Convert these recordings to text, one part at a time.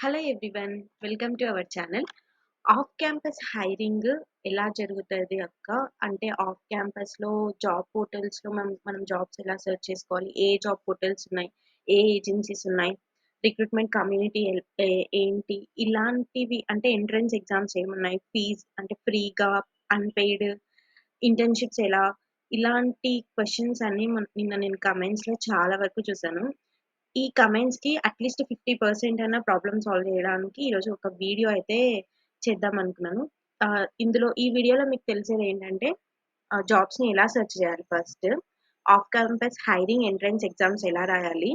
Hello everyone, welcome to our channel. Off campus hiring ఎలా జరుగుతుంది అక్క? అంటే ఆఫ్ క్యాంపస్లో జాబ్ పోర్టల్స్లో మనం జాబ్స్ ఎలా సెర్చ్ చేసుకోవాలి, ఏ జాబ్ పోర్టల్స్ ఉన్నాయి, ఏ ఏజెన్సీస్ ఉన్నాయి, రిక్రూట్మెంట్ కమ్యూనిటీ ఏంటి, ఇలాంటివి అంటే ఎంట్రన్స్ ఎగ్జామ్స్ ఏమున్నాయి, ఫీజ్ అంటే ఫ్రీగా అన్పెయిడ్, ఇంటర్న్షిప్స్ ఎలా, ఇలాంటి క్వశ్చన్స్ అన్ని నిన్న నేను కమెంట్స్లో చాలా వరకు చూసాను. ఈ కమెంట్స్‌కి అట్‌లీస్ట్ 50% అన్నా ప్రాబ్లమ్ సాల్వ్ చేయడానికి ఈరోజు ఒక వీడియో అయితే చేద్దామనుకున్నాను. ఈ వీడియోలో మీకు తెలిసేదేంటంటే జాబ్స్‌ని ఎలా సెర్చ్ చేయాలి first, off campus hiring entrance exams ఎలా రాయాలి,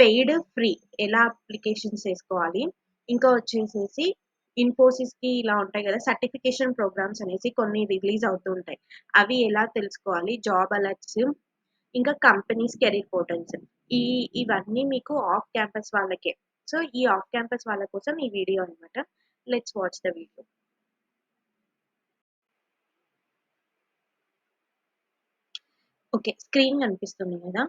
పెయిడ్, ఫ్రీ ఎలా అప్లికేషన్స్ చేసుకోవాలి, ఇంకా వచ్చేసేసి ఇన్ఫోసిస్‌కి ఇలా ఉంటాయి కదా సర్టిఫికేషన్ ప్రోగ్రామ్స్ అనేసి కొన్ని రిలీజ్ అవుతూ ఉంటాయి. అవి ఎలా తెలుసుకోవాలి, జాబ్ అలర్ట్స్, ఇంకా కంపెనీస్ కెరీర్ పోర్టల్స్, ఈ ఇవన్నీ మీకు ఆఫ్ క్యాంపస్ వాళ్ళకే. సో ఈ ఆఫ్ క్యాంపస్ వాళ్ళ కోసం ఈ వీడియో అన్నమాట. Let's watch the video. Okay, screen కనిపిస్తుంది కదా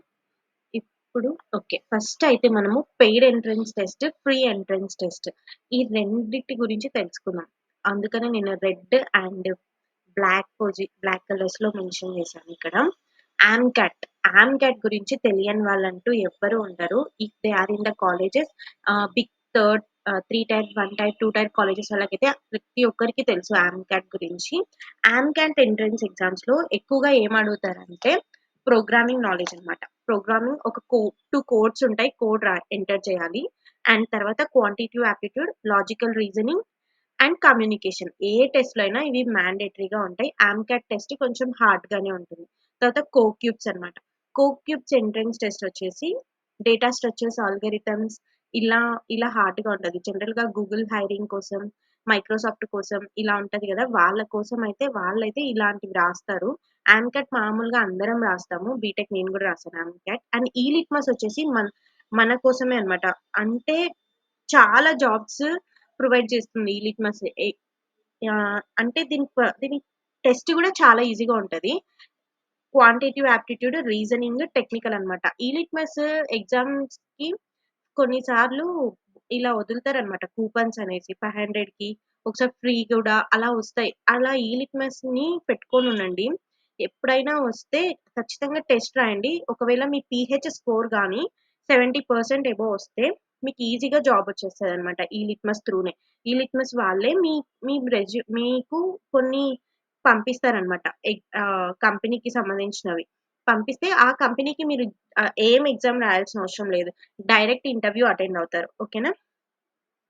ఇప్పుడు? ఓకే, ఫస్ట్ అయితే మనము paid entrance test, free entrance test, ఈ రెండిటి గురించి తెలుసుకుందాం. అందుకనే నేను రెడ్ అండ్ బ్లాక్ కలర్స్ లో మెన్షన్ చేశాను ఇక్కడ. ఆమ్కాట్ ఆమ్కాట్ గురించి తెలియని వాళ్ళంటూ ఎవ్వరు ఉండరు. If they are in the colleges, big third, 3 tier, 1 tier, 2 tier colleges వాళ్ళకైతే ప్రతి ఒక్కరికి తెలుసు ఆమ్కాట్ గురించి. ఆమ్కాట్ ఎంట్రన్స్ ఎగ్జామ్స్ లో ఎక్కువగా ఏం అడుగుతారంటే ప్రోగ్రామింగ్ నాలెడ్జ్ అన్నమాట. ప్రోగ్రామింగ్ ఒక 2 కోడ్స్ ఉంటాయి, కోడ్ ఎంటర్ చేయాలి. అండ్ తర్వాత quantitative aptitude, logical reasoning and communication. A test లో అయినా ఇవి మ్యాండేటరీగా ఉంటాయి. ఆమ్కాట్ టెస్ట్ కొంచెం హార్డ్ గానే ఉంటుంది. తర్వాత కోక్యూబ్స్ అన్నమాట. కోక్యూబ్స్ ఎంట్రన్స్ టెస్ట్ వచ్చేసి డేటా స్ట్రక్చర్స్, ఆల్గరిథమ్స్, ఇలా ఇలా హార్డ్ గా ఉంటుంది. జనరల్ గా గూగుల్ హైరింగ్ కోసం, మైక్రోసాఫ్ట్ కోసం ఇలా ఉంటది కదా, వాళ్ళ కోసం అయితే వాళ్ళైతే ఇలాంటివి రాస్తారు. ఆమ్కాట్ మామూలుగా అందరం రాస్తాము, బీటెక్ నేను కూడా రాస్తాను ఆమ్కాట్. అండ్ ఈ లిట్మస్ వచ్చేసి మన కోసమే అన్నమాట. అంటే చాలా జాబ్స్ ప్రొవైడ్ చేస్తుంది ఈ లిట్మస్. అంటే దీని టెస్ట్ కూడా చాలా ఈజీగా ఉంటది. క్వాంటిటివ్ యాప్టిట్యూడ్, రీజనింగ్, టెక్నికల్ అన్నమాట. ఈ లిట్మస్ ఎగ్జామ్స్ కి కొన్నిసార్లు ఇలా వదులుతారనమాట కూపన్స్ అనేసి 500కి, ఒకసారి ఫ్రీ కూడా అలా వస్తాయి. అలా ఈ లిట్మస్ ని పెట్టుకొని ఉండండి. ఎప్పుడైనా వస్తే ఖచ్చితంగా టెస్ట్ రాయండి. ఒకవేళ మీ పీహెచ్ స్కోర్ కానీ 70% ఎబో వస్తే మీకు ఈజీగా జాబ్ వచ్చేస్తుంది అనమాట ఈ లిట్మస్ త్రూనే. ఈ లిట్మస్ వాళ్ళే మీకు కొన్ని పంపిస్తారనమాట, కంపెనీకి సంబంధించినవి పంపిస్తే ఆ కంపెనీకి మీరు ఏం ఎగ్జామ్ రాయాల్సిన అవసరం లేదు, డైరెక్ట్ ఇంటర్వ్యూ అటెండ్ అవుతారు. ఓకేనా?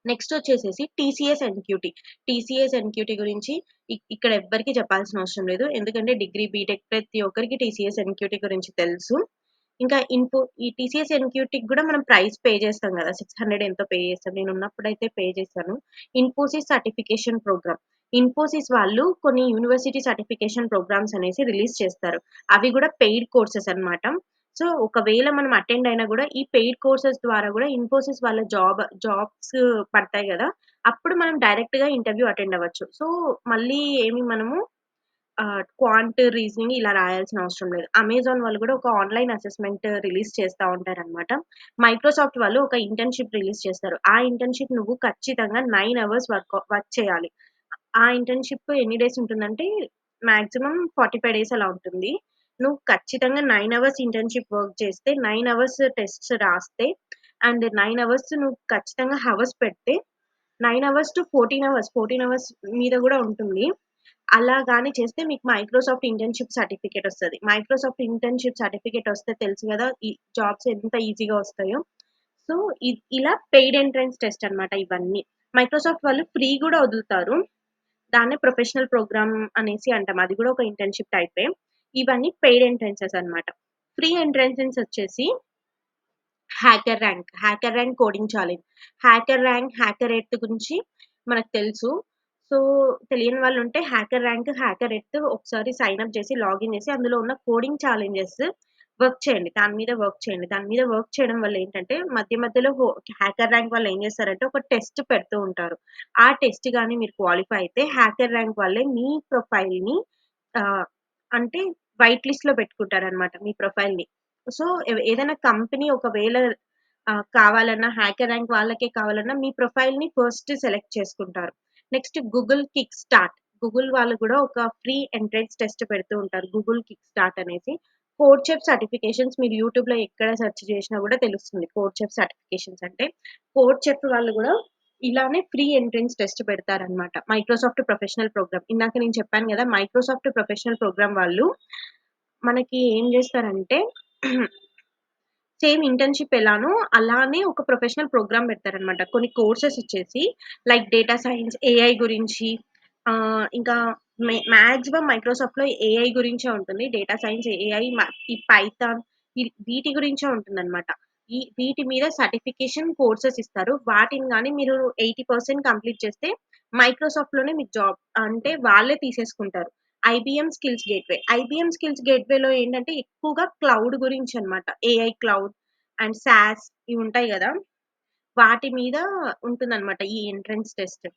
నెక్స్ట్ వచ్చేసేసి టీసీఎస్ ఎన్క్యూటీ. టీసీఎస్ ఎన్క్యూటీ గురించి ఇక్కడ ఎవ్వరికి చెప్పాల్సిన అవసరం లేదు, ఎందుకంటే డిగ్రీ బీటెక్ ప్రతి ఒక్కరికి టీసీఎస్ ఎన్క్యూటీ గురించి తెలుసు. ఇంకా ఈ టీసీఎస్ ఎన్క్యూటీకి కూడా మనం ప్రైస్ పే చేస్తాం కదా, 600 ఎంతో పే చేస్తాం. నేను ఉన్నప్పుడైతే పే చేశాను. Infosys certification programme. ఇన్ఫోసిస్ వాళ్ళు కొన్ని యూనివర్సిటీ సర్టిఫికేషన్ ప్రోగ్రామ్స్ అనేసి రిలీజ్ చేస్తారు. అవి కూడా పెయిడ్ కోర్సెస్ అన్నమాట. సో ఒకవేళ మనం అటెండ్ అయినా కూడా ఈ పెయిడ్ కోర్సెస్ ద్వారా కూడా ఇన్ఫోసిస్ వాళ్ళ జాబ్స్ పడతాయి కదా, అప్పుడు మనం డైరెక్ట్ గా ఇంటర్వ్యూ అటెండ్ అవ్వచ్చు. సో మళ్ళీ ఏమి మనము క్వాంట్, రీజనింగ్ ఇలా రాయాల్సిన అవసరం లేదు. అమెజాన్ వాళ్ళు కూడా ఒక ఆన్లైన్ అసెస్మెంట్ రిలీజ్ చేస్తా ఉంటారనమాట. మైక్రోసాఫ్ట్ వాళ్ళు ఒక ఇంటర్న్షిప్ రిలీజ్ చేస్తారు. ఆ ఇంటర్న్షిప్ నువ్వు ఖచ్చితంగా 9 అవర్స్ వర్క్ చేయాలి. ఆ ఇంటర్న్షిప్ ఎన్ని డేస్ ఉంటుందంటే మాక్సిమం 45 డేస్ అలా ఉంటుంది. నువ్వు ఖచ్చితంగా 9 అవర్స్ ఇంటర్న్షిప్ వర్క్ చేస్తే, 9 అవర్స్ టెస్ట్స్ రాస్తే, అండ్ 9 అవర్స్ నువ్వు ఖచ్చితంగా హవర్స్ పెడితే, 9 అవర్స్ టు 14 అవర్స్ మీద కూడా ఉంటుంది. అలా గాని చేస్తే మీకు మైక్రోసాఫ్ట్ ఇంటర్న్షిప్ సర్టిఫికేట్ వస్తది. మైక్రోసాఫ్ట్ ఇంటర్న్షిప్ సర్టిఫికేట్ వస్తే తెలుసు కదా ఈ జాబ్స్ ఎంత ఈజీగా వస్తాయో. సో ఇలా పెయిడ్ ఎంట్రన్స్ టెస్ట్ అన్నమాట ఇవన్నీ. మైక్రోసాఫ్ట్ వాళ్ళు ఫ్రీ కూడా వదులుతారు. దాన్నే ప్రొఫెషనల్ ప్రోగ్రామ్ అనేసి అంటాం. అది కూడా ఒక ఇంటర్న్షిప్ టైపే. ఇవన్నీ పెయిడ్ ఎంట్రన్సెస్ అన్నమాట. ఫ్రీ ఎంట్రన్సెస్ వచ్చేసి hacker rank coding challenge. Hacker earth గురించి మనకు తెలుసు. సో తెలియని వాళ్ళు ఉంటే హ్యాకర్ ర్యాంక్, హ్యాకర్ ఎర్త్ ఒకసారి సైన్ అప్ చేసి లాగిన్ చేసి అందులో ఉన్న కోడింగ్ ఛాలెంజెస్ వర్క్ చేయండి. దాని మీద వర్క్ చేయండి. దాని మీద వర్క్ చేయడం వల్ల ఏంటంటే మధ్యలో హ్యాకర్ ర్యాంక్ వాళ్ళు ఏం చేస్తారంటే ఒక టెస్ట్ పెడుతూ ఉంటారు. ఆ టెస్ట్ గాని మీరు క్వాలిఫై అయితే హ్యాకర్ ర్యాంక్ వాళ్ళే మీ ప్రొఫైల్‌ని అంటే వైట్ లిస్ట్‌లో పెట్టుకుంటారనమాట మీ ప్రొఫైల్‌ని. సో ఏదైనా కంపెనీ ఒకవేళ కావాలన్నా హ్యాకర్ ర్యాంక్ వాళ్ళకే కావాలన్నా మీ ప్రొఫైల్‌ని ఫస్ట్ సెలెక్ట్ చేసుకుంటారు. Next Google Kickstart. Google వాళ్ళు గూడా ఒక ఫ్రీ ఎంట్రన్స్ టెస్ట్ పెడుతూ ఉంటారు. గూగుల్ కిక్ స్టార్ట్ అనేసి. కోడ్ చెఫ్ సర్టిఫికేషన్స్ మీరు యూట్యూబ్‌లో ఎక్కడ సెర్చ్ చేసినా గూడా తెలుస్తుంది. కోడ్ చెఫ్ సర్టిఫికేషన్స్ అంటే కోడ్ చెఫ్ వాళ్ళు గూడా ఇలానే ఫ్రీ ఎంట్రన్స్ టెస్ట్ పెడతారనమాట. Microsoft professional program. ఇందాక నేను చెప్పాను గదా! మైక్రోసాఫ్ట్ ప్రొఫెషనల్ ప్రోగ్రామ్ వాళ్ళు మనకి ఏం జేస్తారంటే సేమ్ ఇంటర్న్‌షిప్ ఎలానో అలానే ఒక ప్రొఫెషనల్ ప్రోగ్రామ్ పెడతారనమాట. కొన్ని కోర్సెస్ ఇచ్చేసి లైక్ డేటా సైన్స్, ఏఐ గురించి ఇంకా మాక్సిమం మైక్రోసాఫ్ట్‌లో ఏఐ గురించే ఉంటుంది. డేటా సైన్స్, ఏఐ, ఈ పైథాన్ వీటి గురించే ఉంటుందనమాట. వీటి మీద సర్టిఫికేషన్ కోర్సెస్ ఇస్తారు. వాటిని గాని మీరు 80% కంప్లీట్ చేస్తే మైక్రోసాఫ్ట్‌లోనే మీకు జాబ్ అంటే వాళ్ళే తీసేసుకుంటారు. IBM skills gateway. IBM skills గేట్‌వేలో ఏంటంటే ఎక్కువగా క్లౌడ్ గురించనమాట. ఏఐ క్లౌడ్ అండ్ సాస్ ఇవి ఉంటాయి గదా! వాటి మీద ఉంటుందనమాట ఈ ఎంట్రన్స్ టెస్ట్.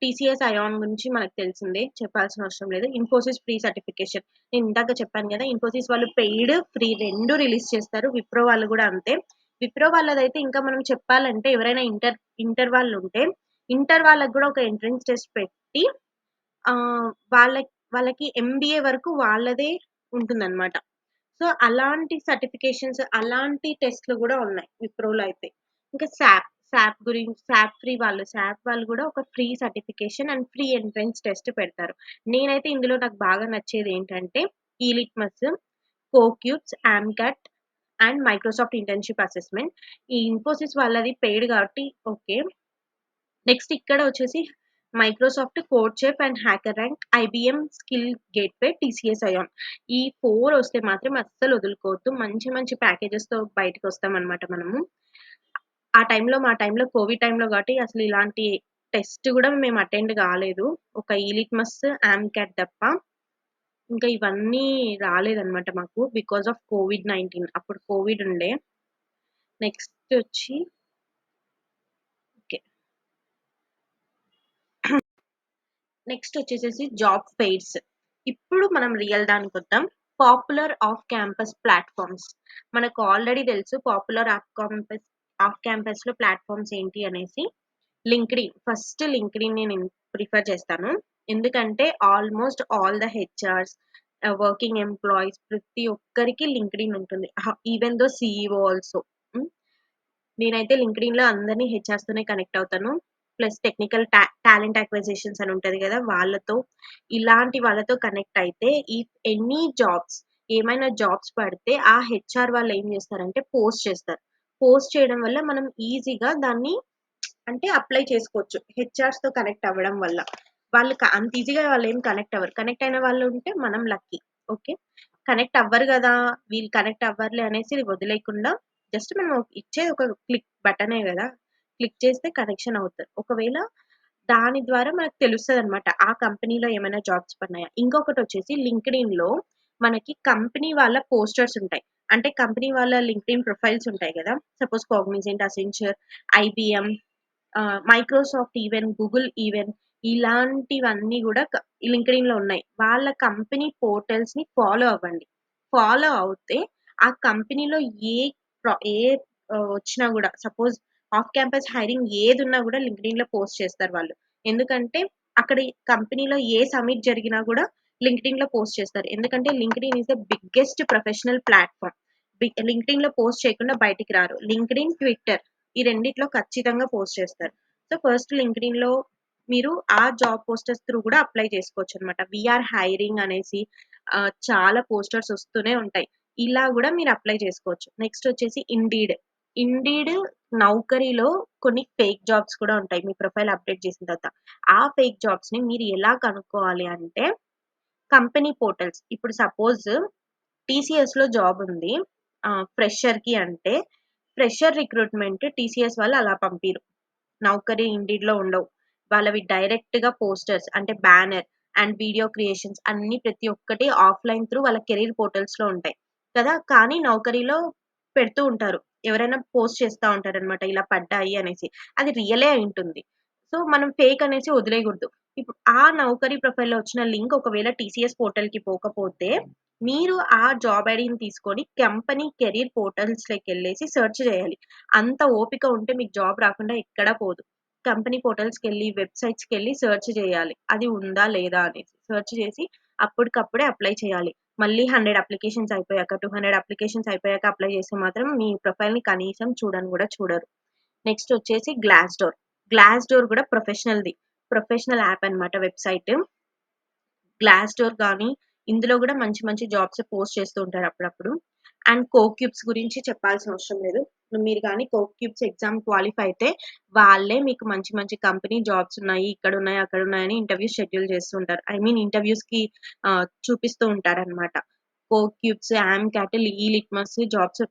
టీసీఎస్ అయాన్ గురించి మనకు తెలిసిందే. చెప్పాల్సిన అవసరం లేదు. Infosys free certification. నేను ఇందాక చెప్పాను గదా! ఇన్ఫోసిస్ వాళ్ళు పెయిడ్, ఫ్రీ 2 రిలీజ్ చేస్తారు. విప్రో వాళ్ళు గూడా అంతే. విప్రో వాళ్ళదైతే ఇంకా మనం చెప్పాలంటే ఎవరైనా ఇంటర్ వాళ్ళుంటే, ఇంటర్ వాళ్ళకి గూడా ఒక ఎంట్రన్స్ టెస్ట్ పెట్టి ఆహ్, వాళ్ళకి ఎంబీఏ వరకు వాళ్ళదే ఉంటుందనమాట. సో, అలాంటి సర్టిఫికేషన్స్, అలాంటి టెస్ట్‌లు గూడా ఉన్నాయి విప్రోలో అయితే. ఇంకా సాప్ వాళ్ళు గూడా ఒక free certification and free entrance test పెడతారు. నేనైతే ఇందులో నాకు బాగా నచ్చేదేంటంటే, eLitmus, CoCubes, AMCAT and Microsoft internship assessment. ఈ ఇన్ఫోసిస్ వాళ్ళది పెయిడ్ కాబట్టి ఓకే. నెక్స్ట్ ఇక్కడ వచ్చేసి Microsoft CodeChef and HackerRank, IBM skill gateway, TCS iON. ఈ 4 వస్తే మాత్రం అస్సలు వదులుకోవద్దు. మంచి మంచి ప్యాకేజెస్‌తో బయటకొస్తామనమాట మనము. మా టైంలో కోవిడ్ టైంలో కాబట్టి అసలు ఇలాంటి టెస్ట్ గూడా మేము అటెండ్ గాలేదు. ఒక ఈలిట్మస్, ఆమ్‌కాట్ తప్ప. ఇంకా ఇవన్నీ రాలేదనమాట మాకు. బికాజ్ ఆఫ్ కోవిడ్-19 అప్పుడు కోవిడ్ ఉండే. నెక్స్ట్ వచ్చి ఓకే. నెక్స్ట్ వచ్చేసేసి జాబ్ ఫెయిర్స్. ఇప్పుడు మనం రియల్ దానికొద్దాం. Popular off campus platforms. మనకు ఆల్రెడీ తెలుసు పాపులర్ ఆఫ్ క్యాంపస్‌లో ప్లాట్‌ఫార్మ్స్ ఏంటి అనేసి. లింక్డ్ఇన్. ఫస్ట్ లింక్డ్ఇన్‌ని నేను ప్రిఫర్ చేస్తాను. ఎందుకంటే almost all the HRs, working employees ప్రతి ఒక్కరికి లింక్డ్ఇన్ ఉంటుంది. Even though CEO also. Hmm. నేనైతే లింక్డ్ఇన్‌లో అందరిని హెచ్ఆర్స్‌తోనే కనెక్ట్ అవుతాను. ప్లస్ టెక్నికల్ టాలెంట్ అక్విజిషన్స్ అని ఉంటది గదా! వాళ్ళతో, ఇలాంటి వాళ్ళతో కనెక్ట్ అయితే ఎనీ జాబ్స్ ఏమైనా జాబ్స్ పడితే ఆ హెచ్ఆర్ వాళ్ళు ఏం చేస్తారంటే పోస్ట్ చేస్తారు. పోస్ట్ చేయడం వల్ల మనం ఈజీగా దాన్ని అంటే అప్లై చేసుకోవచ్చు. హెచ్ఆర్స్‌తో కనెక్ట్ అవ్వడం వల్ల. వాళ్ళు అంత ఈజీగా వాళ్ళేం కనెక్ట్ అవ్వరు. కనెక్ట్ అయిన వాళ్ళు ఉంటే మనం లక్కీ. ఓకే. కనెక్ట్ అవ్వరు గదా! వీళ్ళు కనెక్ట్ అవ్వరులే అనేసి వదిలేయకుండా జస్ట్ మనం ఇచ్చేది ఒక క్లిక్ బటనే గదా! క్లిక్ చేస్తే కనెక్షన్ అవుతది. ఒకవేళ దాని ద్వారా మనకు తెలుస్తదనమాట. ఆ కంపెనీలో ఏమైనా జాబ్స్ పడినాయా? ఇంకొకటొచ్చేసి లింక్డ్ఇన్‌లో మనకి కంపెనీ వాళ్ళ పోస్టర్స్ ఉంటాయి. అంటే కంపెనీ వాళ్ళ లింక్డ్ఇన్ ప్రొఫైల్స్ ఉంటాయి గదా! Suppose Cognizant, Accenture, IBM, Microsoft even, Google even ఇలాంటివన్నీ గూడా లింక్డ్ఇన్‌లో ఉన్నాయి. వాళ్ళ కంపెనీ పోర్టల్స్‌ని ఫాలో అవ్వండి. ఫాలో అవుతే ఆ కంపెనీలో ఏ ఏ వచ్చినా గూడా సపోజ్ ఆఫ్ క్యాంపస్ హైరింగ్ ఏదున్నా గూడా లింక్డ్ఇన్‌లో పోస్ట్ చేస్తారు వాళ్ళు. ఎందుకంటే అక్కడ కంపెనీలో ఏ సమిట్ జరిగినా గూడా లింక్డ్ఇన్‌లో పోస్ట్ చేస్తారు. ఎందుకంటే LinkedIn is the biggest professional platform. లింక్డ్ఇన్‌లో పోస్ట్ చేయకుండా బయటికి రారు. లింక్డ్ఇన్, ట్విట్టర్ ఈ రెండిట్లో ఖచ్చితంగా పోస్ట్ చేస్తారు. సో, ఫస్ట్ లింక్డ్ఇన్‌లో మీరు ఆ జాబ్ పోస్టర్స్ త్రూ గూడా అప్లై చేసుకోవచ్చనమాట. వీఆర్ హైరింగ్ అనేసి చాలా పోస్టర్స్ వస్తూనే ఉంటాయి. ఇలా గూడా మీరు అప్లై చేసుకోవచ్చు. నెక్స్ట్ వచ్చేసి ఇండీడ్. ఇండీడ్, నౌకరీలో కొన్ని ఫేక్ జాబ్స్ కూడా ఉంటాయి. మీ ప్రొఫైల్ అప్డేట్ చేసిన తర్వాత. ఆ ఫేక్ జాబ్స్‌ని మీరు ఎలా కనుక్కోవాలి అంటే కంపెనీ పోర్టల్స్. ఇప్పుడు సపోజ్ టీసీఎస్‌లో జాబ్ ఉంది. ఫ్రెషర్‌కి అంటే ఫ్రెషర్ రిక్రూట్‌మెంట్ టీసీఎస్ వాళ్ళు అలా పంపియరు. నౌకరీ ఇండీడ్‌లో ఉండవు. వాళ్ళవి డైరెక్ట్‌గా పోస్టర్స్ అంటే బ్యానర్ అండ్ వీడియో క్రియేషన్స్ అన్నీ ప్రతి ఒక్కటి ఆఫ్‌లైన్ త్రూ వాళ్ళ కెరీర్ పోర్టల్స్‌లో ఉంటాయి కదా! కానీ నౌకరీలో పెడుతూ ఉంటారు. ఎవరైనా పోస్ట్ చేస్తా ఉంటారనమాట. ఇలా పడ్డాయి అనేసి. అది రియలే అయుంటుంది. సో, మనం ఫేక్ అనేసి వదిలేయగూడదు. ఇప్పుడు ఆ నౌకరీ ప్రొఫైల్‌లో వచ్చిన లింక్ ఒకవేళ టీసీఎస్ పోర్టల్‌కి పోకపోతే మీరు ఆ జాబ్ ఐడీని తీసుకొని కంపెనీ కెరీర్ పోర్టల్స్‌లోకెళ్ళేసి సెర్చ్ చేయాలి. అంత ఓపిక ఉంటే మీకు జాబ్ రాకుండా ఎక్కడ పోదు. కంపెనీ పోర్టల్స్‌కెళ్ళి, వెబ్‌సైట్స్‌కెళ్ళి సెర్చ్ చేయాలి. అది ఉందా? లేదా? అనేసి. సెర్చ్ చేసి అప్పటికప్పుడే అప్లై చేయాలి. మళ్ళీ 100 అప్లికేషన్స్ అయిపోయాక, 200 అప్లికేషన్స్ అయిపోయాక అప్లై చేస్తే మాత్రం మీ ప్రొఫైల్‌ని కనీసం చూడను కూడా చూడరు. నెక్స్ట్ వచ్చేసి గ్లాస్ డోర్. గ్లాస్ డోర్ కూడా ప్రొఫెషనల్‌ది. ప్రొఫెషనల్ యాప్ అన్నమాట వెబ్‌సైట్. గ్లాస్ డోర్ గానీ, ఇందులో గూడా మంచి మంచి జాబ్స్ పోస్ట్ చేస్తూ ఉంటారు అప్పుడప్పుడు. అండ్ కోక్యూబ్స్ గురించి చెప్పాల్సిన అవసరం లేదు. మీరు గాని కోక్యూబ్స్ ఎగ్జామ్ క్వాలిఫై అయితే, వాళ్ళే మీకు మంచి మంచి కంపెనీ జాబ్స్ ఉన్నాయి, ఇక్కడున్నాయి, అక్కడున్నాయని ఇంటర్వ్యూస్ షెడ్యూల్ చేస్తూ ఉంటారు. ఐ మీన్ ఇంటర్వ్యూస్‌కి చూపిస్తూ ఉంటారనమాట. కోక్యూబ్స్, యామ్‌క్యాట్, ఈ లిట్మస్ జాబ్స్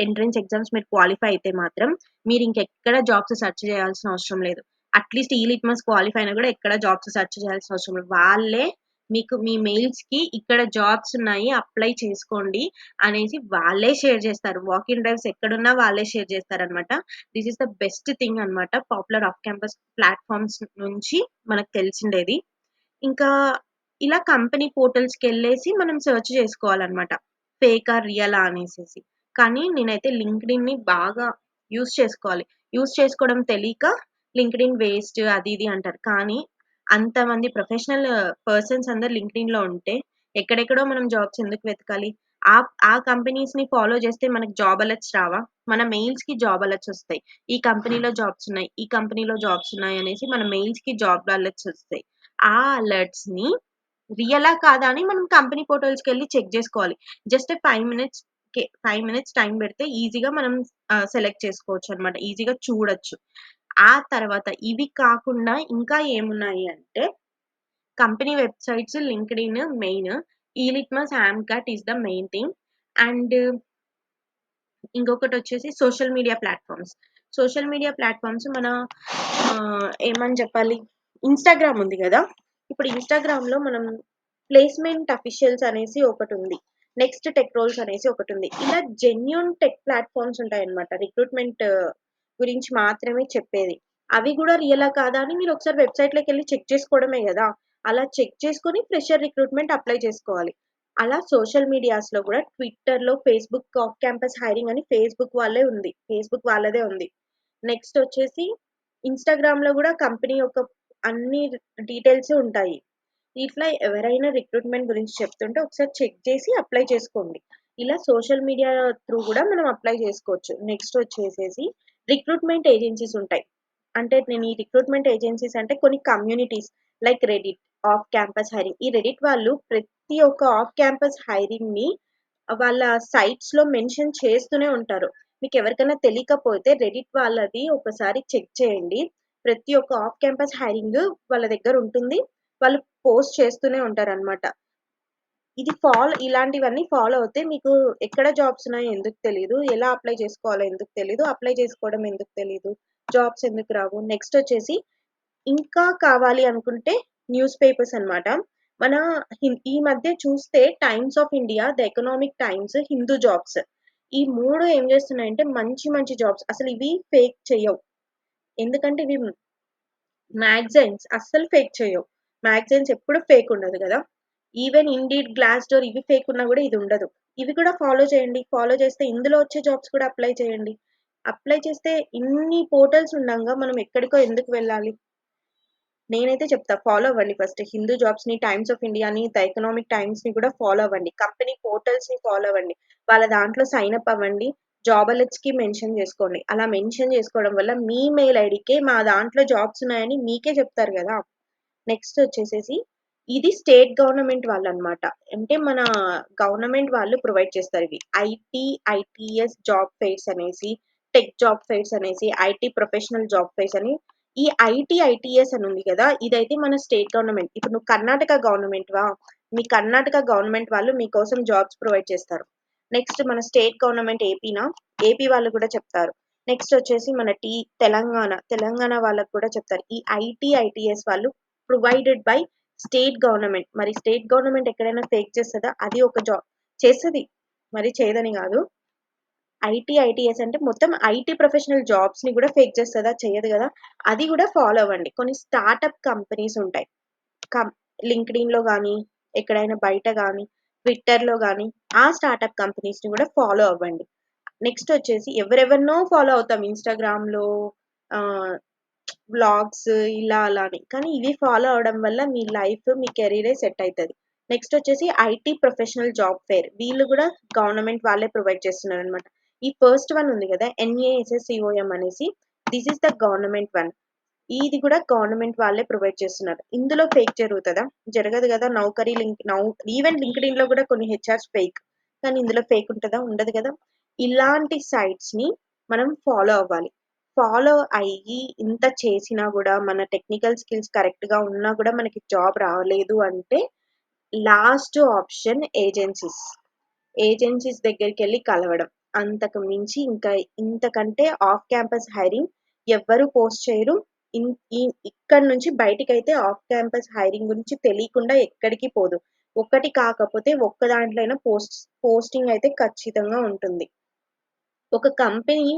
ఎంట్రన్స్ ఎగ్జామ్స్ మీరు క్వాలిఫై అయితే మాత్రం, మీరింకెక్కడ జాబ్స్ సెర్చ్ చేయాల్సిన అవసరం లేదు. అట్‌లీస్ట్ ఈ లిట్మస్ క్వాలిఫై అయినా గూడా ఎక్కడ జాబ్స్ సెర్చ్ చేయాల్సిన అవసరం లేదు. వాళ్ళే మీకు మీ మెయిల్స్‌కి ఇక్కడ జాబ్స్ ఉన్నాయి అప్లై చేసుకోండి అనేసి వాళ్ళే షేర్ చేస్తారు. వాక్ ఇన్ డ్రైవ్స్ ఎక్కడున్నా వాళ్ళే షేర్ చేస్తారనమాట. This is the best thing అనమాట. పాపులర్ ఆఫ్ క్యాంపస్ ప్లాట్‌ఫార్మ్స్ నుంచి మనకు తెలిసిండేది. ఇంకా ఇలా కంపెనీ పోర్టల్స్‌కెళ్ళేసి మనం సెర్చ్ చేసుకోవాలనమాట. ఫేకా? రియలా? అనేసేసి. కానీ నేనైతే లింక్డ్ఇన్‌ని బాగా యూజ్ చేసుకోవాలి. యూజ్ చేసుకోవడం తెలీక లింక్డ్ఇన్ వేస్ట్ అది ఇది అంటారు. కానీ అంతమంది ప్రొఫెషనల్ పర్సన్స్ అందరూ లింక్డ్ఇన్‌లో ఉంటే ఎక్కడెక్కడో మనం జాబ్స్ ఎందుకు వెతకాలి? ఆ ఆ కంపెనీస్‌ని ఫాలో చేస్తే మనకు జాబ్ అలర్ట్స్ రావా? మన మెయిల్స్‌కి జాబ్ అలర్ట్స్ ఒస్తాయి. ఈ కంపెనీలో జాబ్స్ ఉన్నాయి. ఈ కంపెనీలో జాబ్స్ ఉన్నాయి అనేసి మన మెయిల్స్‌కి జాబ్ అలర్ట్స్ ఒస్తాయి. ఆ అలర్ట్స్‌ని రియలా? కాదా? అని మనం కంపెనీ పోర్టల్స్‌కెళ్ళి చెక్ జేసుకోవాలి. జస్ట్ 5 మినిట్స్‌కే 5 మినిట్స్ టైమ్ బెడితే ఈజీగా మనం సెలెక్ట్ చేసుకోవచ్చనమాట. ఈజీగా చూడొచ్చు. ఆ తర్వాత ఇవి కాకుండా ఇంకా ఏమున్నాయి అంటే కంపెనీ వెబ్‌సైట్స్, లింక్డ్ఇన్ మెయిన్. ఈ Litmus, AMCAT is the main thing. And ఇంకొకటొచ్చేసి social media platforms. Social media platforms మన ఏమని చెప్పాలి? ఇన్‌స్టాగ్రామ్ ఉంది గదా! ఇప్పుడు ఇన్‌స్టాగ్రామ్‌లో మనం ప్లేస్‌మెంట్ అఫీషియల్స్ అనేసి ఒకటుంది. నెక్స్ట్ టెక్ రోల్స్ అనేసి ఒకటుంది. ఇలా జెన్యూన్ టెక్ ప్లాట్‌ఫార్మ్స్ ఉంటాయన్నమాట. రిక్రూట్‌మెంట్ గురించి మాత్రమే చెప్పేది. అవి గూడా రియలా? కాదా? అని మీరొకసారి వెబ్‌సైట్‌లోకెళ్ళి చెక్ చేసుకోవడమే గదా! అలా చెక్ చేసుకొని ఫ్రెషర్ రిక్రూట్‌మెంట్ అప్లై చేసుకోవాలి. అలా సోషల్ మీడియాస్‌లో గూడా ట్విట్టర్‌లో, ఫేస్‌బుక్ ఆఫ్ క్యాంపస్ హైరింగ్ అని ఫేస్‌బుక్ వాళ్ళే ఉంది. ఫేస్‌బుక్ వాళ్ళదే ఉంది. నెక్స్ట్ వచ్చేసి ఇన్‌స్టాగ్రామ్‌లో గూడా కంపెనీ యొక్క అన్ని డీటెయిల్స్ ఉంటాయి. ఇట్లా ఎవరైనా రిక్రూట్‌మెంట్ గురించి చెప్తుంటే ఒకసారి చెక్ చేసి అప్లై చేసుకోండి. ఇలా సోషల్ మీడియా త్రూ గూడా మనం అప్లై చేసుకోవచ్చు. నెక్స్ట్ వచ్చేసేసి రిక్రూట్‌మెంట్ ఏజెన్సీస్ ఉంటాయి. అంటే నేను ఈ రిక్రూట్‌మెంట్ ఏజెన్సీస్ అంటే కొన్ని communities like Reddit, off campus hiring. ఈ రెడిట్ వాళ్ళు ప్రతి ఒక్క ఆఫ్ క్యాంపస్ హైరింగ్‌ని వాళ్ళ సైట్స్‌లో మెన్షన్ చేస్తూనే ఉంటారు. మీకెవరికైనా తెలియకపోతే రెడిట్ వాళ్ళది ఒకసారి చెక్ చేయండి. ప్రతి ఒక్క ఆఫ్ క్యాంపస్ హైరింగ్ వాళ్ళ దగ్గర ఉంటుంది. వాళ్ళు పోస్ట్ చేస్తూనే ఉంటారనమాట. ఇలాంటివన్నీ ఫాలో అవుతే మీకు ఎక్కడ జాబ్స్ ఉన్నాయో ఎందుకు తెలీదు. ఎలా అప్లై చేసుకోవాలో ఎందుకు తెలీదు. అప్లై చేసుకోవడం ఎందుకు తెలీదు. జాబ్స్ ఎందుకు రావు. నెక్స్ట్ వచ్చేసి ఇంకా కావాలి అనుకుంటే న్యూస్ పేపర్స్ అన్నమాట. మన ఈ మధ్య చూస్తే 'times of India', 'the economic times', 'Hindu jobs' ఈ 3 ఏం చేస్తున్నాయంటే మంచి మంచి జాబ్స్ అసలు ఇవి ఫేక్ చెయ్యవు. ఎందుకంటే ఇవి మ్యాగజైన్స్ అస్సలు ఫేక్ చెయ్యవు. మ్యాగజైన్స్ ఎప్పుడు ఫేక్ ఉండదు గదా! ఈవెన్ 'ఇండీడ్', 'గ్లాస్ డోర్' ఇవి ఫేక్ ఉన్నా గూడా ఇది ఉండదు. ఇవి కూడా ఫాలో చేయండి. ఫాలో చేస్తే ఇందులో వచ్చే జాబ్స్ కూడా అప్లై చేయండి. అప్లై చేస్తే ఇన్ని పోర్టల్స్ ఉండంగా మనం ఎక్కడికో ఎందుకు వెళ్ళాలి? నేనైతే చెప్తా ఫాలో అవ్వండి ఫస్ట్. 'హిందూ జాబ్స్‌ని', 'టైమ్స్ ఆఫ్ ఇండియాని', 'ద ఎకనామిక్ టైమ్స్‌ని' కూడా ఫాలో అవ్వండి. కంపెనీ పోర్టల్స్‌ని ఫాలో అవ్వండి. వాళ్ళ దాంట్లో సైన్ అప్ అవ్వండి. జాబ్ అలర్ట్స్‌కి మెన్షన్ చేసుకోండి. అలా మెన్షన్ చేసుకోవడం వల్ల మీ మెయిల్ ఐడీకే మా దాంట్లో జాబ్స్ ఉన్నాయని మీకే చెప్తారు గదా! నెక్స్ట్ వచ్చేసేసి ఇది స్టేట్ గవర్నమెంట్ వాళ్ళనమాట. అంటే మన గవర్నమెంట్ వాళ్ళు ప్రొవైడ్ చేస్తారివి. ఐటీఎస్ జాబ్ ఫెయిర్స్ అనేసి, టెక్ జాబ్ ఫెయిర్స్ అనేసి, ఐటీ ప్రొఫెషనల్ జాబ్ ఫెయిర్స్ అని ఈ ఐటీఎస్ అని ఉంది గదా! ఇదైతే మన స్టేట్ గవర్నమెంట్. ఇప్పుడు నువ్వు కర్ణాటక గవర్నమెంట్‌వా? మీ కర్ణాటక గవర్నమెంట్ వాళ్ళు మీకోసం జాబ్స్ ప్రొవైడ్ చేస్తారు. నెక్స్ట్ మన స్టేట్ గవర్నమెంట్ ఏపీనా? ఏపీ వాళ్ళు కూడా చెప్తారు. నెక్స్ట్ వచ్చేసి మన తెలంగాణ వాళ్ళకి కూడా చెప్తారు. ఈ ఐటీఎస్ వాళ్ళు ప్రొవైడెడ్ బై స్టేట్ గవర్నమెంట్. మరి స్టేట్ గవర్నమెంట్ ఎక్కడైనా ఫేక్ చేస్తదా? అది ఒక జాబ్ చేస్తది. మరి చేయదని గాదు. ఐటీఎస్ అంటే మొత్తం ఐటీ ప్రొఫెషనల్ జాబ్స్‌ని గూడా ఫేక్ చేస్తదా? చెయ్యదు గదా! అది గూడా ఫాలో అవ్వండి. కొన్ని స్టార్టప్ కంపెనీస్ ఉంటాయి. కం లింక్డ్ఇన్‌లో గానీ, ఎక్కడైనా బయట గానీ, ట్విట్టర్‌లో గాని, ఆ స్టార్టప్ కంపెనీస్‌ని గూడా ఫాలో అవ్వండి. నెక్స్ట్ వచ్చేసి ఎవరెవరినో ఫాలో అవుతాం ఇన్‌స్టాగ్రామ్‌లో ఆహ్, వ్లాగ్స్ ఇలా అలా అని. కానీ ఇవి ఫాలో అవ్వడం వల్ల మీ లైఫ్, మీ కెరీరే సెట్ అయితది. నెక్స్ట్ వచ్చేసి ఐటీ ప్రొఫెషనల్ జాబ్ ఫెయిర్. వీళ్ళు గూడా గవర్నమెంట్ వాళ్ళే ప్రొవైడ్ చేస్తున్నారనమాట. ఈ ఫస్ట్ వన్ ఉంది గదా! ఎన్ఏఎస్ఎస్‌సిఓఎం అనేసి this is the government one. ఇది కూడా గవర్నమెంట్ వాళ్ళే ప్రొవైడ్ చేస్తున్నారు. ఇందులో ఫేక్ జరుగుతదా? జరగదు గదా! నౌకరీ లింక్ ఈవెన్ లింక్డ్ఇన్‌లో కూడా కొన్ని హెచ్ఆర్స్ ఫేక్. కానీ ఇందులో ఫేక్ ఉంటదా? ఉండదు గదా! ఇలాంటి సైట్స్‌ని మనం ఫాలో అవ్వాలి. ఫాలో అయ్యి ఇంత చేసినా గూడా మన టెక్నికల్ స్కిల్స్ కరెక్ట్‌గా ఉన్నా గూడా మనకి జాబ్ రాలేదు అంటే లాస్ట్ ఆప్షన్ ఏజెన్సీస్. ఏజెన్సీస్ దగ్గరికెళ్లి కలవడం. అంతకు మించి ఇంకా ఇంతకంటే ఆఫ్ క్యాంపస్ హైరింగ్ ఎవ్వరు పోస్ట్ చేయరు. ఇన్ ఈ ఇక్కడి నుంచి బయటికైతే ఆఫ్ క్యాంపస్ హైరింగ్ గురించి తెలియకుండా ఎక్కడికి పోదు. ఒకటి కాకపోతే ఒక్క దాంట్లో అయినా పోస్టింగ్ అయితే ఖచ్చితంగా ఉంటుంది. ఒక కంపెనీ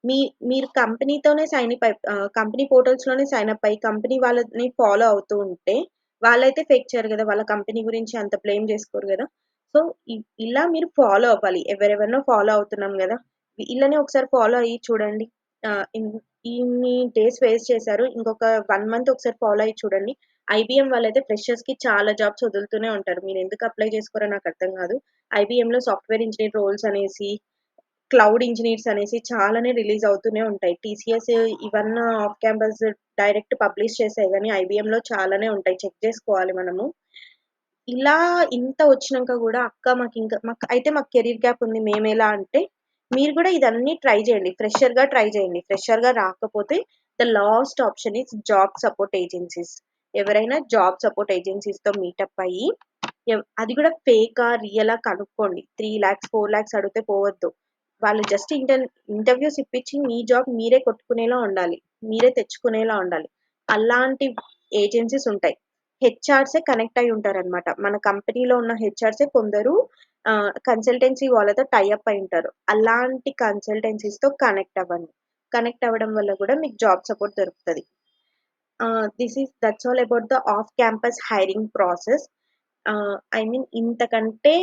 మీ మీరు కంపెనీతోనే కంపెనీ పోర్టల్స్‌లోనే సైన్ అప్ అయ్యి కంపెనీ వాళ్ళని ఫాలో అవుతూ ఉంటే వాళ్ళైతే ఫేక్ చేయరు గదా! వాళ్ళ కంపెనీ గురించి అంత బ్లేమ్ జేసుకోరు గదా! సో, ఇలా మీరు ఫాలో అవ్వాలి. ఎవరెవరినో ఫాలో అవుతున్నాం గదా! వీళ్ళని ఒకసారి ఫాలో అయ్యి చూడండి. ఆహ్, ఇన్ ఇన్ని డేస్ వేస్ట్ చేశారు. ఇంకొక 1 మంత్ ఒకసారి ఫాలో అయ్యి చూడండి. ఐబీఎం వాళ్ళైతే ఫ్రెషర్స్‌కి చాలా జాబ్స్ వదులుతూనే ఉంటారు. మీరెందుకు అప్లై చేసుకోరో నాకర్థం గాదు. ఐబీఎంలో సాఫ్ట్‌వేర్ ఇంజినీర్ రోల్స్ అనేసి క్లౌడ్ ఇంజినీర్స్ అనేసి చాలానే రిలీజ్ అవుతూనే ఉంటాయి. టీసీఎస్ ఇవన్నా ఆఫ్ క్యాంపస్ డైరెక్ట్ పబ్లిష్ చేసాయి గానీ, ఐబీఎంలో చాలానే ఉంటాయి. చెక్ జేసుకోవాలి మనము. ఇలా ఇంత వచ్చినంక గూడా అక్క మాకు కెరీర్ గ్యాప్ ఉంది. మేమెలా అంటే, మీరు గూడా ఇదన్నీ ట్రై జేయండి. ఫ్రెషర్‌గా ట్రై జేయండి. ఫ్రెషర్‌గా రాకపోతే the last option is job support agencies. ఎవరైనా జాబ్ సపోర్ట్ ఏజెన్సీస్‌తో మీటప్ అయ్యి అది గూడా ఫేకా, రియలా కనుక్కోండి. 3,00,000, 4,00,000 అడిగితే పోవద్దు. వాళ్ళు జస్ట్ ఇంటర్‌వ్యూస్ ఇప్పించి మీ జాబ్ మీరే కొట్టుకునేలా ఉండాలి. మీరే తెచ్చుకునేలా ఉండాలి. అలాంటి ఏజెన్సీస్ ఉంటాయి. హెచ్ఆర్సే కనెక్ట్ అయ్యి ఉంటారనమాట. మన కంపెనీలో ఉన్న హెచ్ఆర్సే కొందరు కన్సల్టెన్సీ వాళ్ళతో టై అప్ అయి ఉంటారు. అలాంటి కన్సల్టెన్సీస్‌తో కనెక్ట్ అవ్వండి. కనెక్ట్ అవ్వడం వల్ల గూడా మీకు జాబ్ సపోర్ట్ దొరుకుతది. That's all about the off campus hiring process. I mean ఇంతకంటే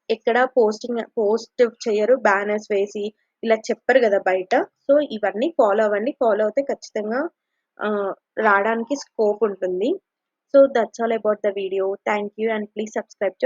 ఎక్కడ పోస్ట్ చెయ్యరు. బ్యానర్స్ వేసి ఇలా చెప్పరు గదా బయట. సో, ఇవన్నీ ఫాలో అవ్వండి. ఫాలో అవుతే ఖచ్చితంగా ఆహ్, రాడానికి స్కోప్ ఉంటుంది. So, that's all about the video. Thank you and please subscribe to